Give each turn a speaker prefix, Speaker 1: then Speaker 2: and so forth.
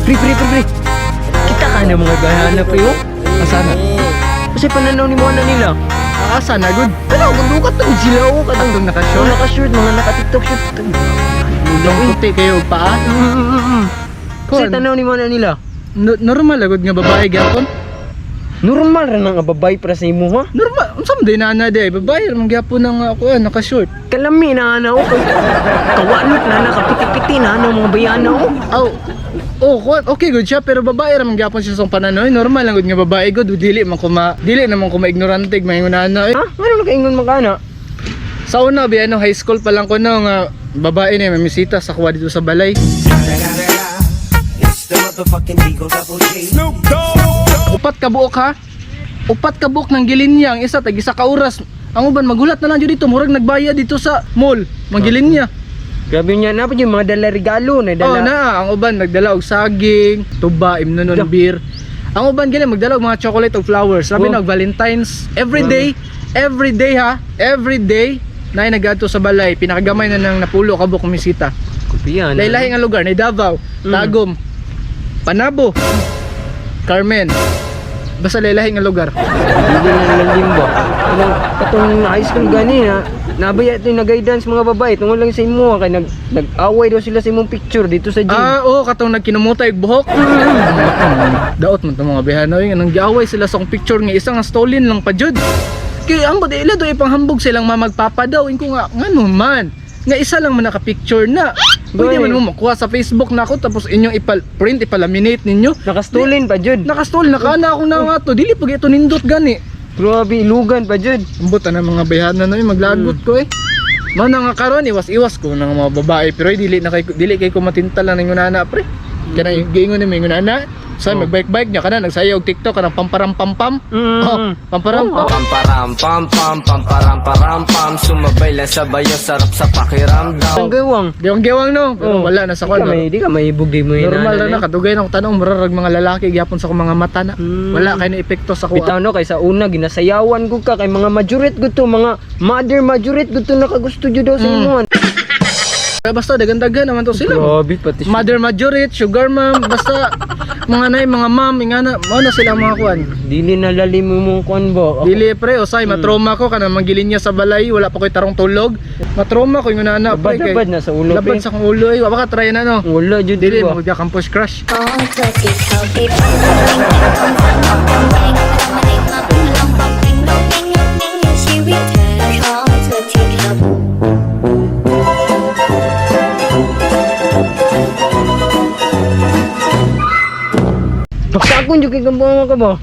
Speaker 1: Pre. Kita ka na mga bahana pre oh.
Speaker 2: Asana.
Speaker 1: Kasi pananaw ni mga nila.
Speaker 2: Asana good.
Speaker 1: Kala ko dukat tong sila oh.
Speaker 2: Katong naka-short.
Speaker 1: Naka-short, mga naka-TikTok shoot.
Speaker 2: Ulang puti kayo paa.
Speaker 1: Kasi tanaw ni mga nila.
Speaker 2: Normal agad nga babae gyapon.
Speaker 1: Normal ra nang babay para sa imo ha.
Speaker 2: Normal. Unsam day na day babae man gyapon nang ako naka-short.
Speaker 1: Kalami na ana oh. Kawanot na nakapiti-piti na mga bayana oh.
Speaker 2: Aw. Okay good siya pero babae ra man gyapon siya sa pananoy. Normal lang gud nga babae gud dili naman ko maignorante mainguna eh.
Speaker 1: Ha? Ano kaingon makana?
Speaker 2: Sa una bi high school pa lang ko no nga babae na mamisita sa kuwa dito sa balay. Upat ka buok ha? Upat ka buok ng gilinya ang isa tag isa ka oras. Ang uban magulat na lang jud dito murag nagbayad dito sa mall. Magilinya.
Speaker 1: Grabe niya na pa yung mga dala regalo na dala.
Speaker 2: Oh na, ang uban nagdala og saging, tuba, imnonon beer. Ang uban gali magdala og mga chocolate o flowers. Sabi na og Valentine's every day ha, every day na nagadto sa balay. Pinakagamay na nang napulo ka buok kumisita.
Speaker 1: Kupian.
Speaker 2: Lahi-lahi nga lugar, na Davao, Tagum, Panabo, Carmen. Basta lahi-lahi nga lugar.
Speaker 1: Hindi na lalimbo. Katong high school gani na nabaya ito yung nag-guidance mga babae tungkol lang sa imo kay nag-away daw sila sa imong picture dito sa gym.
Speaker 2: Oo, katong nagkinumutay og buhok. Daot man to mga behanoy nga nang giaway sila sa akong picture nga isang stolen lang pa jud. Kay ang bada ila do ipanghambog silang mamagpapa daw inko nga ngano man. Nga isa lang man naka-picture na. Pwede man mo makuha sa Facebook na ako tapos inyong print ipalaminate ninyo.
Speaker 1: Naka-stolen pa jud.
Speaker 2: Naka-stole nakana ako na nga to. Dili pag ito nindot gani.
Speaker 1: Grabe ilugan pa jud.
Speaker 2: Ambot na mga bayhanan na maglagot ko eh. Man nga karon iwas-iwas ko ng mga babae pero dili kay ko matintal na ninyo nana pre. Kana giingon ni mo nana. Sa magbike-bike niya kana nagsaya og TikTok kanang pamparam-pam-pam. Pamparam
Speaker 3: pam sumabay lang sa bayo sarap sa pakiramdam.
Speaker 1: Ang gawang.
Speaker 2: Gewang no. Pero wala na sa kwan.
Speaker 1: Di ka may bugdi mo yun.
Speaker 2: Normal na kadugay na tanong murarag mga lalaki gyapon sa akong mga mata na. Wala kay na epekto sa kuha.
Speaker 1: Bitaw no kay sa una ginasayawan gud ka kay mga majorit gud to mga mother majorit gud to nakagusto jud daw sa imo.
Speaker 2: Basta dagan-dagan naman to sila.
Speaker 1: Grabe pati.
Speaker 2: Mother majorit, sugar mom, basta mga nay, mga mom, ingana, mo na sila mga kuan.
Speaker 1: Dili na lalim mo mong kuan ba?
Speaker 2: Dili pre, usay matrauma ko kana magilin niya sa balay, wala pa koy tarong tulog. Matrauma ko yung nana pre.
Speaker 1: Labad na sa ulo.
Speaker 2: Labad sa kong ulo ay, wala ka try na no.
Speaker 1: Wala jud
Speaker 2: Dili
Speaker 1: ba?
Speaker 2: mo ka campus crush.
Speaker 1: Baksa akong jud kay gambo ka ba?